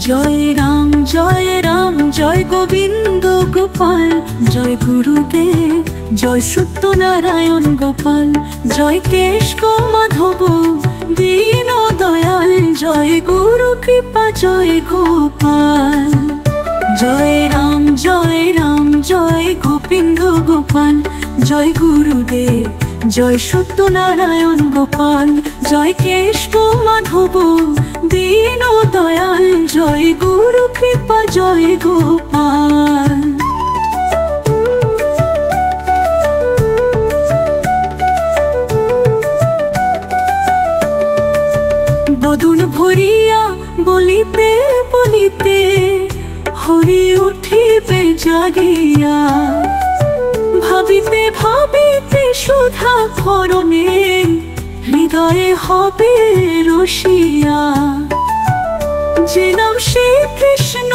জয় রাম জয় গোবিন্দ গোপাল, জয় গুরুদেব জয় সত্যনারায়ণ গোপাল, জয় কেশব মাধব দীন দয়াল, জয় গুরু কৃপা জয় গোপাল। জয় রাম জয় গোবিন্দ গোপাল, জয় গুরুদেব জয় সত্যনারায়ণ গোপাল, জয় কেশব মাধব দীন দয়াল, জয় গুরু কৃপা জয় গোপাল। বদন ভরিয়া বলিতে বলিতে হরি উঠিবে জাগিয়া, ভাবিতে ভাবিতে সুধা করণে হৃদয়ে হবে রসিয়া। যে নাম শ্রী কৃষ্ণ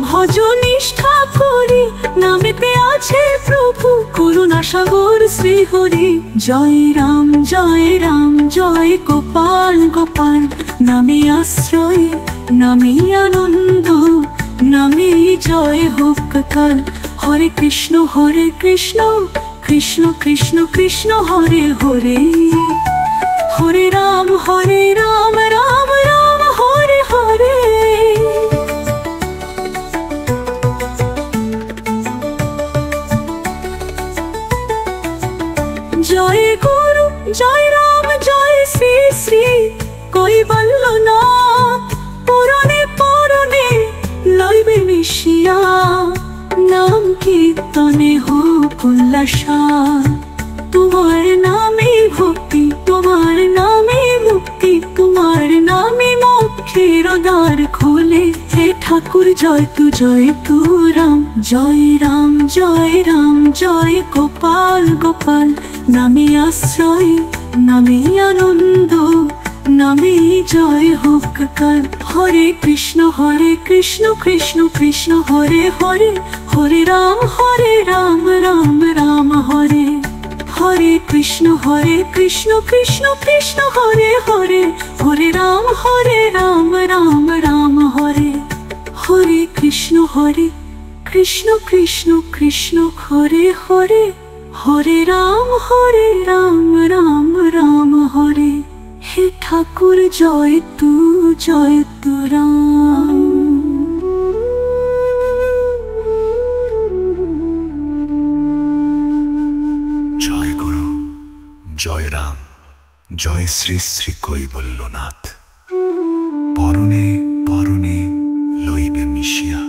ভজ নিষ্ঠা করি, নামেতে আছে প্রভু করুণা সাগর শ্রী হরি। জয় রাম জয় গোপাল গোপাল, নামে আশ্রয় নামে আনন্দ, নামে জয় হোক কাল। হরে কৃষ্ণ কৃষ্ণ কৃষ্ণ কৃষ্ণ হরে হরে, হরে রাম রাম রাম হরে হরে। জয় গুরু জয় রাম জয় শ্রী শ্রী কৈবল্যনাথ, পরনে পরনে লইবে মিশিয়া, নাম কীর্তনে হোক উল্লাসা। তোমার নামে ভক্তি তোমার নামে মুক্তি, তোমার নামে মোক্ষের দ্বার খোলে। হে ঠাকুর জয় তু রাম জয় গোপাল গোপাল, নামে আশ্রয় নামে আনন্দ, নামে জয় হোক কাল। হরে কৃষ্ণ কৃষ্ণ কৃষ্ণ হরে হরে, হরে রাম রাম রাম হরে। হরে কৃষ্ণ কৃষ্ণ কৃষ্ণ হরে হরে, হরে রাম রাম রাম হরে। হরে কৃষ্ণ কৃষ্ণ কৃষ্ণ হরে হরে, হরে রাম রাম রাম হরে। হে ঠাকুর জয় তু রাম। জয় গুরু জয় রাম জয় শ্রী শ্রী কৈবল্যনাথ, পরনে পরনে লইবে মিশিয়া।